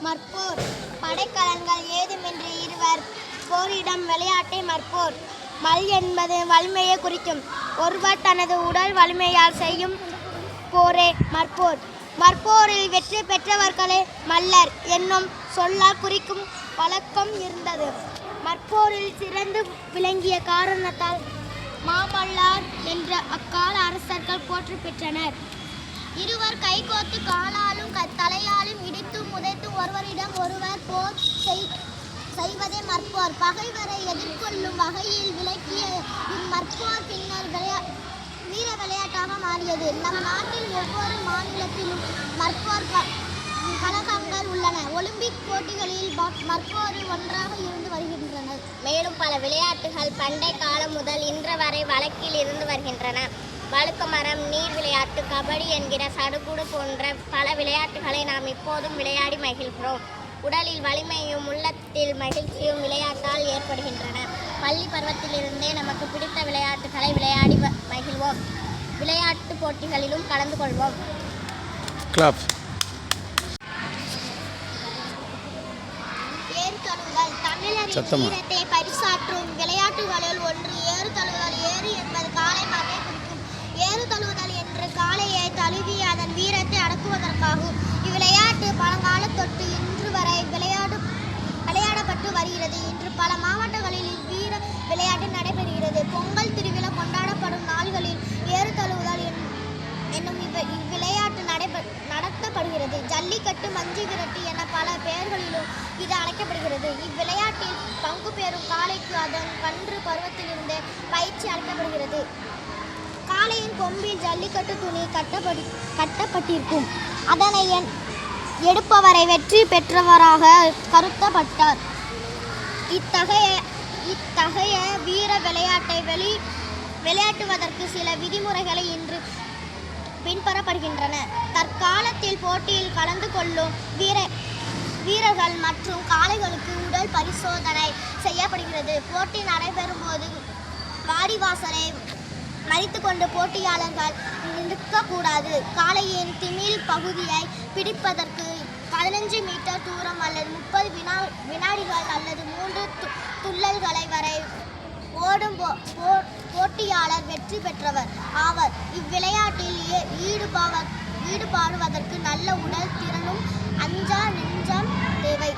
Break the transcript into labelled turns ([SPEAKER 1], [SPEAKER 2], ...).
[SPEAKER 1] மற்போர். படைக்கலன்கள் ஏதுமின்றி இருவர் போரிடம் விளையாட்டை மற்போர். மல் என்பது வலிமையை குறிக்கும். ஒருவர் தனது உடல் வலிமையால் செய்யும் போரே மற்போர். மற்போரில் வெற்றி பெற்றவர்களே மல்லர் என்னும் சொல்லால் குறிக்கும் வழக்கம் இருந்தது. மற்போரில் சிறந்து விளங்கிய காரணத்தால் மாமல்லார் என்ற அக்கால அரசர்கள் போற்றி பெற்றனர். இருவர் கைகோத்து காலாலும் தலையாலும் இடித்து முதைத்து ஒருவரிடம் ஒருவர் போர் செய்வதே மற்போர். பகைவரை எதிர்கொள்ளும் வகையில் விளக்கிய இம்மற்போர் பின்னர் வீர விளையாட்டாக மாறியது. நம் நாட்டில் ஒவ்வொரு மாநிலத்திலும் மற்போர் கழகங்கள் உள்ளன. ஒலிம்பிக் போட்டிகளில் மற்போர் ஒன்றாக இருந்து வருகின்றன.
[SPEAKER 2] மேலும் பல விளையாட்டுகள் பண்டை காலம் முதல் இன்று வரை வழக்கில் இருந்து வருகின்றன. வழுக்கு மரம், நீர் விளையாட்டு, கபடி என்கிற சடுகுடு போன்ற பல விளையாட்டுகளை நாம் இப்போதும் விளையாடி மகிழ்கிறோம். உடலில் வலிமையும் உள்ளத்தில் மகிழ்ச்சியும் விளையாட்டால் ஏற்படுகின்றன. பள்ளி பருவத்திலிருந்தே நமக்கு பிடித்த விளையாட்டுகளை விளையாடி மகிழ்வோம். விளையாட்டு போட்டிகளிலும் கலந்து கொள்வோம்.
[SPEAKER 1] ஏறுதழுவுதல் தமிழரின் வீரத்தை பரிசாற்றும் விளையாட்டுகளில் ஒன்று ஏறுதழுவுதல். ஏறு என்பது காளை மாட்டை குறிக்கும். ஏறுதழுவுதல் என்று காளையை தழுவி அதன் வீரத்தை அடக்குவதற்காகும். இவ்விளையாட்டு பழங்கால தொட்டு இன்று வரை விளையாடப்பட்டு வருகிறது. இன்று பல மாவட்டங்களில் இவ்வீர விளையாட்டு நடைபெறுகிறது. பொங்கல் திருவிழா கொண்டாடப்படும் நாள்களில் ஏறுதழுவுதல் என்னும் இவ்விளையாட்டு நடத்தப்படுகிறது. ஜல்லிக்கட்டு, மஞ்சு விரட்டு என பல பெயர்களிலும் இது அழைக்கப்படுகிறது. இவ்விளையாட்டில் பங்கு பெறும் காளைக்கு அதன் கன்று பருவத்திலிருந்தே பயிற்சி அளிக்கப்படுகிறது. காளையின் கொம்பில் ஜல்லிக்கட்டு துணி கட்டப்பட்டிருக்கும். அதனை எடுப்பவரை வெற்றி பெற்றவராக கருதப்பட்டார். இத்தகைய வீர விளையாட்டை விளையாட்டுவதற்கு சில விதிமுறைகளை இன்று பின்பற்றப்படுகின்றன. தற்காலத்தில் போட்டியில் கலந்து கொள்ளும் வீரர்கள் மற்றும் காளைகளுக்கு உடல் பரிசோதனை செய்யப்படுகிறது. போட்டி நடைபெறும் போது வாடிவாசலை மறித்து கொண்டு போட்டியாளர்கள் நிற்கக்கூடாது. காளையின் திமில் பகுதியை பிடிப்பதற்கு 15 மீட்டர் தூரம் அல்லது 30 வினாடிகள் அல்லது 3 துள்ளல்களை வரை ஓடும் போட்டியாளர் வெற்றி பெற்றவர் ஆவர். இவ்விளையாட்டில் ஈடுபாடுவதற்கு நல்ல உடல் திறனும் அஞ்சா நெஞ்சம் தேவை.